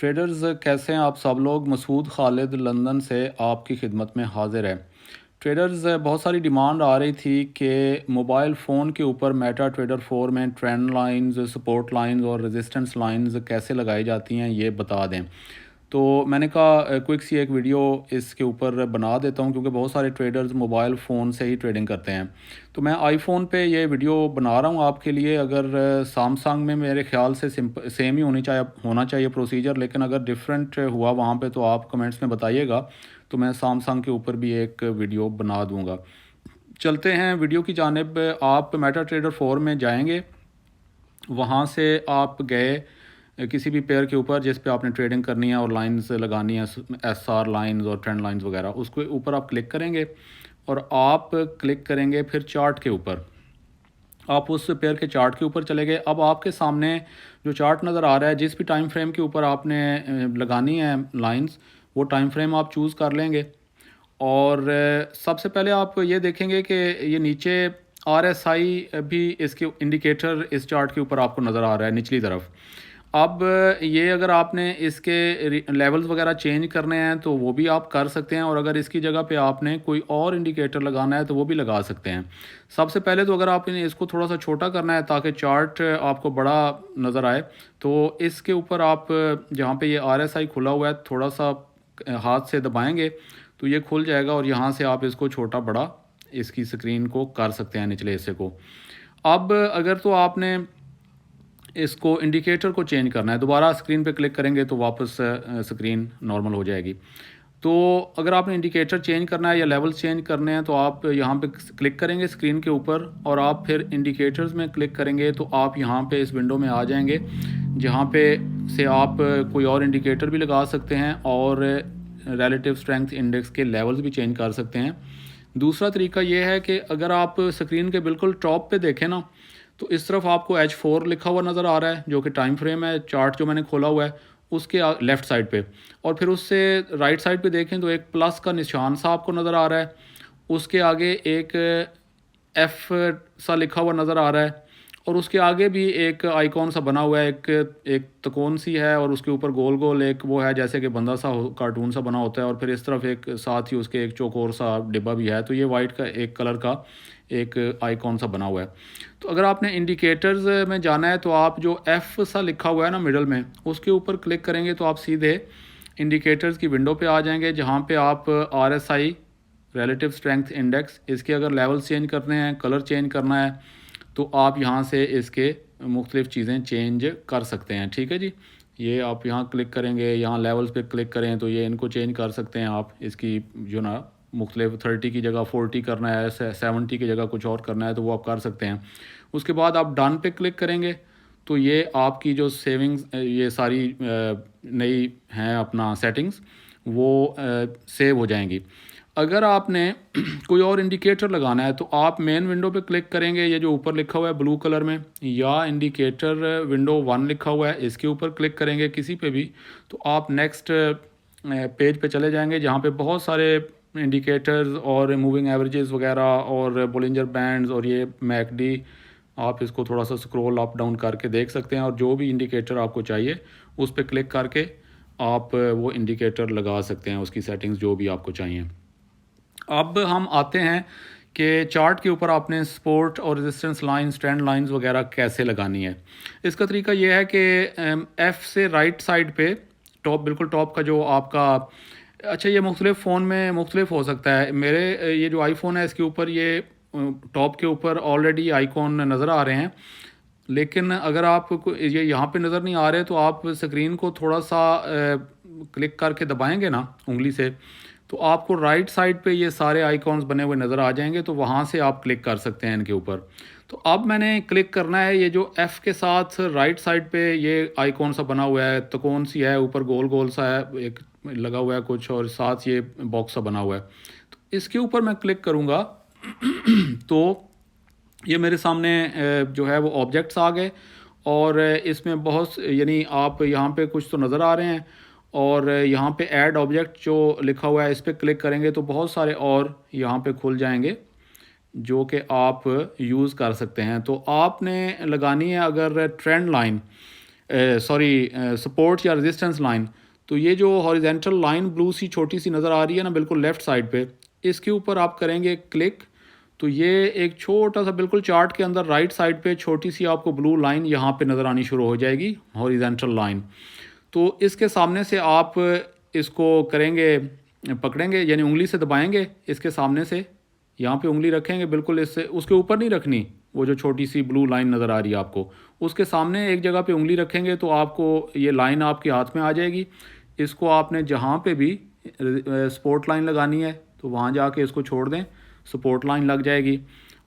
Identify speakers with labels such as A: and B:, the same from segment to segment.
A: Traders कैसे हैं आप सब लोग। मसूद खालिद लंदन से आपकी खिदमत में हाजिर है। ट्रेडर्स बहुत सारी डिमांड आ रही थी कि मोबाइल फ़ोन के ऊपर मेटा ट्रेडर 4 में ट्रेंड लाइंस, सपोर्ट लाइंस और रेजिस्टेंस लाइंस कैसे लगाई जाती हैं ये बता दें। तो मैंने कहा क्विक सी एक वीडियो इसके ऊपर बना देता हूँ, क्योंकि बहुत सारे ट्रेडर्स मोबाइल फ़ोन से ही ट्रेडिंग करते हैं। तो मैं आईफ़ोन पे ये वीडियो बना रहा हूँ आपके लिए। अगर सैमसंग में मेरे ख़्याल से सेम ही होना चाहिए प्रोसीजर, लेकिन अगर डिफरेंट हुआ वहाँ पे तो आप कमेंट्स में बताइएगा, तो मैं सैमसंग के ऊपर भी एक वीडियो बना दूँगा। चलते हैं वीडियो की जानिब। आप मेटा ट्रेडर 4 में जाएंगे, वहाँ से आप गए किसी भी पेयर के ऊपर जिस पे आपने ट्रेडिंग करनी है और लाइंस लगानी है, एस आर लाइन्स और ट्रेंड लाइंस वगैरह, उसके ऊपर आप क्लिक करेंगे और आप क्लिक करेंगे फिर चार्ट के ऊपर। आप उस पेयर के चार्ट के ऊपर चले गए। अब आपके सामने जो चार्ट नज़र आ रहा है, जिस भी टाइम फ्रेम के ऊपर आपने लगानी है लाइंस, वो टाइम फ्रेम आप चूज़ कर लेंगे। और सबसे पहले आप ये देखेंगे कि ये नीचे आरएसआई भी, इसके इंडिकेटर इस चार्ट के ऊपर आपको नज़र आ रहा है निचली तरफ। अब ये अगर आपने इसके लेवल्स वगैरह चेंज करने हैं तो वो भी आप कर सकते हैं, और अगर इसकी जगह पे आपने कोई और इंडिकेटर लगाना है तो वो भी लगा सकते हैं। सबसे पहले तो अगर आपने इसको थोड़ा सा छोटा करना है ताकि चार्ट आपको बड़ा नज़र आए, तो इसके ऊपर आप जहाँ पे ये आरएसआई खुला हुआ है, थोड़ा सा हाथ से दबाएंगे तो ये खुल जाएगा, और यहाँ से आप इसको छोटा बड़ा इसकी स्क्रीन को कर सकते हैं, निचले हिस्से को। अब अगर तो आपने इसको इंडिकेटर को चेंज करना है, दोबारा स्क्रीन पे क्लिक करेंगे तो वापस स्क्रीन नॉर्मल हो जाएगी। तो अगर आपने इंडिकेटर चेंज करना है या लेवल चेंज करने हैं तो आप यहाँ पे क्लिक करेंगे स्क्रीन के ऊपर, और आप फिर इंडिकेटर्स में क्लिक करेंगे तो आप यहाँ पे इस विंडो में आ जाएंगे, जहाँ पे से आप कोई और इंडिकेटर भी लगा सकते हैं और रिलेटिव स्ट्रेंथ इंडेक्स के लेवल्स भी चेंज कर सकते हैं। दूसरा तरीका ये है कि अगर आप स्क्रीन के बिल्कुल टॉप पे देखें ना, तो इस तरफ आपको H4 लिखा हुआ नज़र आ रहा है, जो कि टाइम फ्रेम है चार्ट जो मैंने खोला हुआ है उसके लेफ़्ट साइड पे। और फिर उससे राइट साइड पे देखें तो एक प्लस का निशान सा आपको नज़र आ रहा है, उसके आगे एक एफ सा लिखा हुआ नज़र आ रहा है, और उसके आगे भी एक आइकॉन सा बना हुआ है, एक तकोन सी है, और उसके ऊपर गोल गोल एक वो है जैसे कि बंदा सा कार्टून सा बना होता है, और फिर इस तरफ एक साथ ही उसके एक चौकोर सा डिब्बा भी है। तो ये वाइट का एक कलर का एक आइकॉन सा बना हुआ है। तो अगर आपने इंडिकेटर्स में जाना है तो आप जो एफ सा लिखा हुआ है ना मिडल में, उसके ऊपर क्लिक करेंगे तो आप सीधे इंडिकेटर्स की विंडो पे आ जाएंगे, जहाँ पे आप आरएसआई, रिलेटिव स्ट्रेंथ इंडेक्स, इसके अगर लेवल चेंज करने हैं, कलर चेंज करना है, तो आप यहाँ से इसके मुख्तलिफ़ चीज़ें चेंज कर सकते हैं। ठीक है जी, ये आप यहाँ क्लिक करेंगे, यहाँ लेवल्स पे क्लिक करें तो ये इनको चेंज कर सकते हैं आप। इसकी जो ना मुख्तलिफ 30 की जगह 40 करना है, 70 की जगह कुछ और करना है तो वो आप कर सकते हैं। उसके बाद आप डन पे क्लिक करेंगे तो ये आपकी जो सेविंग्स, ये सारी नई हैं अपना सेटिंग्स, वो सेव हो जाएंगी। अगर आपने कोई और इंडिकेटर लगाना है तो आप मेन विंडो पे क्लिक करेंगे, ये जो ऊपर लिखा हुआ है ब्लू कलर में, या इंडिकेटर विंडो 1 लिखा हुआ है, इसके ऊपर क्लिक करेंगे किसी पे भी, तो आप नेक्स्ट पेज पे चले जाएंगे, जहाँ पे बहुत सारे इंडिकेटर्स और मूविंग एवरेजेस वगैरह और बोलिंजर बैंड्स और ये मैकडी, आप इसको थोड़ा सा स्क्रॉल अप डाउन करके देख सकते हैं, और जो भी इंडिकेटर आपको चाहिए उस पर क्लिक करके आप वो इंडिकेटर लगा सकते हैं, उसकी सेटिंग्स जो भी आपको चाहिए। अब हम आते हैं कि चार्ट के ऊपर आपने सपोर्ट और रेजिस्टेंस लाइंस, ट्रेंड लाइंस वगैरह कैसे लगानी है। इसका तरीका यह है कि एफ़ से राइट साइड पे टॉप, बिल्कुल टॉप का जो आपका, अच्छा ये मुख्तलिफ़ फ़ोन में मुख्तलिफ हो सकता है। मेरे ये जो आईफोन है इसके ऊपर ये टॉप के ऊपर ऑलरेडी आइकॉन नज़र आ रहे हैं, लेकिन अगर आपको ये यहाँ पे नज़र नहीं आ रहे तो आप स्क्रीन को थोड़ा सा क्लिक करके दबाएंगे ना उंगली से, तो आपको राइट साइड पे ये सारे आइकॉन्स बने हुए नज़र आ जाएंगे, तो वहाँ से आप क्लिक कर सकते हैं इनके ऊपर। तो अब मैंने क्लिक करना है ये जो एफ़ के साथ राइट साइड पे ये आइकॉन सा बना हुआ है, तकोन सी है, ऊपर गोल गोल सा है एक लगा हुआ है कुछ, और साथ ये बॉक्स सा बना हुआ है, तो इसके ऊपर मैं क्लिक करूँगा तो ये मेरे सामने जो है वो ऑब्जेक्ट्स आ गए, और इसमें बहुत यानी आप यहाँ पे कुछ तो नज़र आ रहे हैं, और यहाँ पे ऐड ऑब्जेक्ट जो लिखा हुआ है इस पर क्लिक करेंगे तो बहुत सारे और यहाँ पे खुल जाएंगे जो कि आप यूज़ कर सकते हैं। तो आपने लगानी है अगर ट्रेंड लाइन, सॉरी सपोर्ट या रेजिस्टेंस लाइन, तो ये जो हॉरिजेंटल लाइन ब्लू सी छोटी सी नज़र आ रही है ना बिल्कुल लेफ़्ट साइड पे, इसके ऊपर आप करेंगे क्लिक, तो ये एक छोटा सा बिल्कुल चार्ट के अंदर राइट साइड पे छोटी सी आपको ब्लू लाइन यहाँ पे नज़र आनी शुरू हो जाएगी, हॉरिजेंटल लाइन। तो इसके सामने से आप इसको करेंगे, पकड़ेंगे यानी उंगली से दबाएंगे इसके सामने से, यहाँ पे उंगली रखेंगे बिल्कुल, इससे उसके ऊपर नहीं रखनी, वो जो छोटी सी ब्लू लाइन नज़र आ रही है आपको, उसके सामने एक जगह पे उंगली रखेंगे तो आपको ये लाइन आपके हाथ में आ जाएगी। इसको आपने जहाँ पे भी सपोर्ट लाइन लगानी है तो वहाँ जाके इसको छोड़ दें, सपोर्ट लाइन लग जाएगी।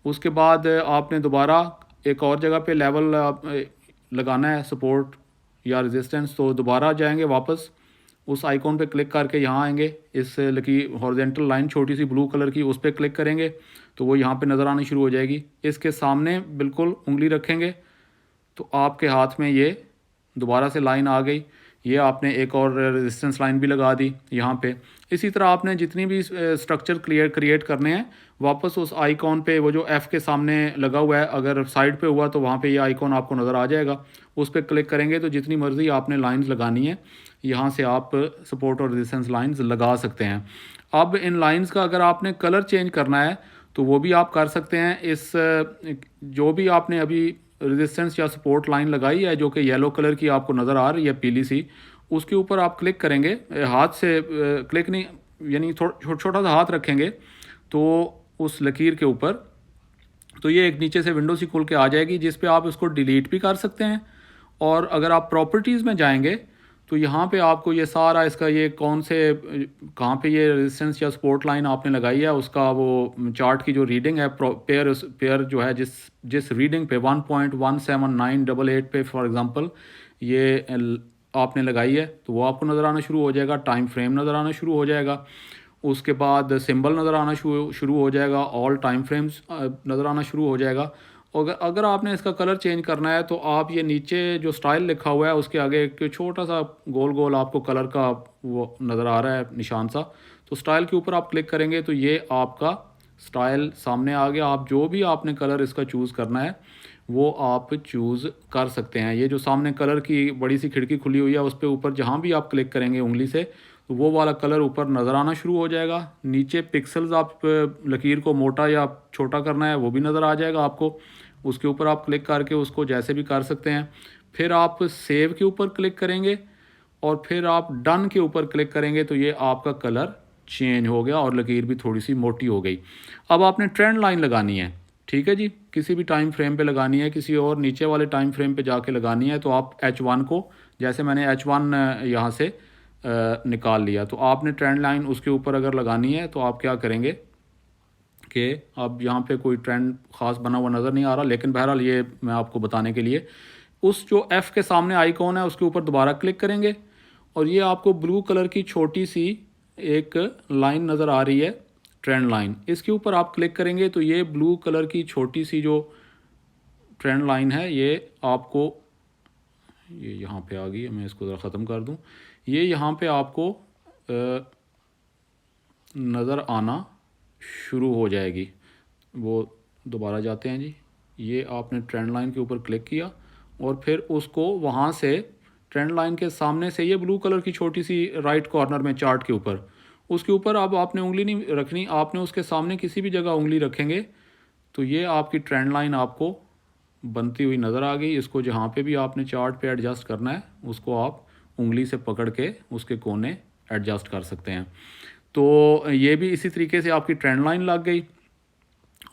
A: उसके बाद आपने दोबारा एक और जगह पे लेवल लगाना है सपोर्ट या रेजिस्टेंस, तो दोबारा जाएंगे वापस उस आइकॉन पे क्लिक करके यहाँ आएंगे, इस लकी हॉरिजेंटल लाइन छोटी सी ब्लू कलर की उस पर क्लिक करेंगे तो वो यहाँ पे नज़र आनी शुरू हो जाएगी। इसके सामने बिल्कुल उंगली रखेंगे तो आपके हाथ में ये दोबारा से लाइन आ गई, ये आपने एक और रेजिस्टेंस लाइन भी लगा दी यहाँ पे। इसी तरह आपने जितनी भी स्ट्रक्चर क्रिएट करने हैं वापस उस आइकॉन पे, वो जो एफ़ के सामने लगा हुआ है अगर साइड पे हुआ तो वहाँ पे ये आइकॉन आपको नज़र आ जाएगा, उस पर क्लिक करेंगे तो जितनी मर्ज़ी आपने लाइंस लगानी है यहाँ से आप सपोर्ट और रेजिस्टेंस लाइंस लगा सकते हैं। अब इन लाइंस का अगर आपने कलर चेंज करना है तो वो भी आप कर सकते हैं। इस जो भी आपने अभी रेजिस्टेंस या सपोर्ट लाइन लगाई है जो कि येलो कलर की आपको नज़र आ रही है पीली सी, उसके ऊपर आप क्लिक करेंगे, हाथ से क्लिक नहीं यानी छोटा सा हाथ रखेंगे तो उस लकीर के ऊपर, तो ये एक नीचे से विंडो सी खुल के आ जाएगी जिस पे आप इसको डिलीट भी कर सकते हैं। और अगर आप प्रॉपर्टीज़ में जाएंगे तो यहाँ पे आपको ये सारा इसका ये कौन से कहाँ पे ये रेजिस्टेंस या सपोर्ट लाइन आपने लगाई है उसका वो चार्ट की जो रीडिंग है पेयर जो है जिस जिस रीडिंग पे 1.17988 पे फॉर एग्जांपल ये आपने लगाई है तो वो आपको नज़र आना शुरू हो जाएगा, टाइम फ्रेम नज़र आना शुरू हो जाएगा, उसके बाद सिंबल नज़र आना शुरू हो जाएगा, ऑल टाइम फ्रेम्स नज़र आना शुरू हो जाएगा। और अगर आपने इसका कलर चेंज करना है तो आप ये नीचे जो स्टाइल लिखा हुआ है उसके आगे एक छोटा सा गोल गोल आपको कलर का वो नज़र आ रहा है निशान सा, तो स्टाइल के ऊपर आप क्लिक करेंगे तो ये आपका स्टाइल सामने आ गया। आप जो भी आपने कलर इसका चूज़ करना है वो आप चूज़ कर सकते हैं। ये जो सामने कलर की बड़ी सी खिड़की खुली हुई है उस पर ऊपर जहाँ भी आप क्लिक करेंगे उंगली से तो वो वाला कलर ऊपर नज़र आना शुरू हो जाएगा। नीचे पिक्सल्स आप लकीर को मोटा या छोटा करना है वो भी नज़र आ जाएगा आपको, उसके ऊपर आप क्लिक करके उसको जैसे भी कर सकते हैं। फिर आप सेव के ऊपर क्लिक करेंगे और फिर आप डन के ऊपर क्लिक करेंगे तो ये आपका कलर चेंज हो गया और लकीर भी थोड़ी सी मोटी हो गई। अब आपने ट्रेंड लाइन लगानी है, ठीक है जी, किसी भी टाइम फ्रेम पे लगानी है, किसी और नीचे वाले टाइम फ्रेम पे जाके लगानी है तो आप H1 को, जैसे मैंने H1 यहाँ से निकाल लिया, तो आपने ट्रेंड लाइन उसके ऊपर अगर लगानी है तो आप क्या करेंगे कि अब यहाँ पे कोई ट्रेंड ख़ास बना हुआ नज़र नहीं आ रहा, लेकिन बहरहाल ये मैं आपको बताने के लिए उस जो F के सामने आइकॉन है उसके ऊपर दोबारा क्लिक करेंगे और ये आपको ब्लू कलर की छोटी सी एक लाइन नज़र आ रही है ट्रेंड लाइन, इसके ऊपर आप क्लिक करेंगे तो ये ब्लू कलर की छोटी सी जो ट्रेंड लाइन है ये आपको, ये यहाँ पे आ गई, मैं इसको ज़रा ख़त्म कर दूँ, ये यहाँ पे आपको नज़र आना शुरू हो जाएगी। वो दोबारा जाते हैं जी, ये आपने ट्रेंड लाइन के ऊपर क्लिक किया और फिर उसको वहाँ से ट्रेंड लाइन के सामने से ये ब्लू कलर की छोटी सी राइट कॉर्नर में चार्ट के ऊपर, उसके ऊपर अब आपने उंगली नहीं रखनी, आपने उसके सामने किसी भी जगह उंगली रखेंगे तो ये आपकी ट्रेंड लाइन आपको बनती हुई नज़र आ गई। इसको जहाँ पे भी आपने चार्ट पे एडजस्ट करना है उसको आप उंगली से पकड़ के उसके कोने एडजस्ट कर सकते हैं। तो ये भी इसी तरीके से आपकी ट्रेंड लाइन लग गई।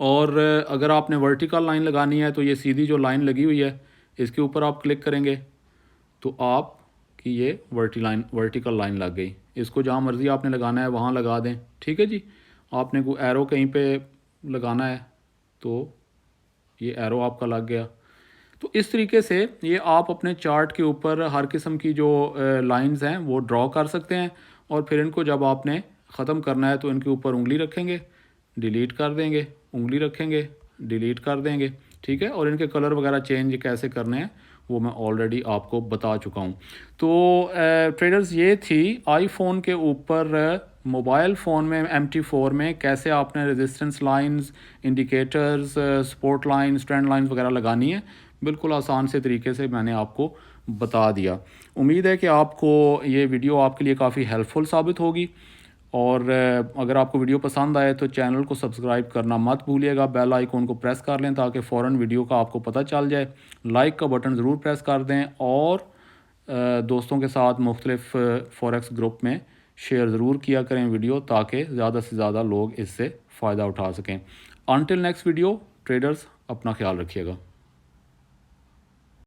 A: और अगर आपने वर्टिकल लाइन लगानी है तो ये सीधी जो लाइन लगी हुई है इसके ऊपर आप क्लिक करेंगे तो आप कि ये वर्टिकल लाइन लग गई। इसको जहाँ मर्ज़ी आपने लगाना है वहाँ लगा दें, ठीक है जी। आपने कोई एरो कहीं पे लगाना है तो ये एरो आपका लग गया। तो इस तरीके से ये आप अपने चार्ट के ऊपर हर किस्म की जो लाइंस हैं वो ड्रॉ कर सकते हैं और फिर इनको जब आपने ख़त्म करना है तो इनके ऊपर उंगली रखेंगे, डिलीट कर देंगे, उंगली रखेंगे, डिलीट कर देंगे, ठीक है। और इनके कलर वगैरह चेंज कैसे करने हैं वो मैं ऑलरेडी आपको बता चुका हूँ। तो ट्रेडर्स ये थी आईफोन के ऊपर मोबाइल फ़ोन में MT4 में कैसे आपने resistance lines, indicators, support lines, trend lines वगैरह लगानी है। बिल्कुल आसान से तरीके से मैंने आपको बता दिया। उम्मीद है कि आपको ये वीडियो आपके लिए काफ़ी हेल्पफुल साबित होगी। और अगर आपको वीडियो पसंद आए तो चैनल को सब्सक्राइब करना मत भूलिएगा, बेल आइकॉन को प्रेस कर लें ताकि फ़ौरन वीडियो का आपको पता चल जाए। लाइक का बटन ज़रूर प्रेस कर दें और दोस्तों के साथ मुख्तलिफ फॉरेक्स ग्रुप में शेयर ज़रूर किया करें वीडियो, ताकि ज़्यादा से ज़्यादा लोग इससे फ़ायदा उठा सकें। अनटिल नेक्स्ट वीडियो ट्रेडर्स, अपना ख्याल रखिएगा।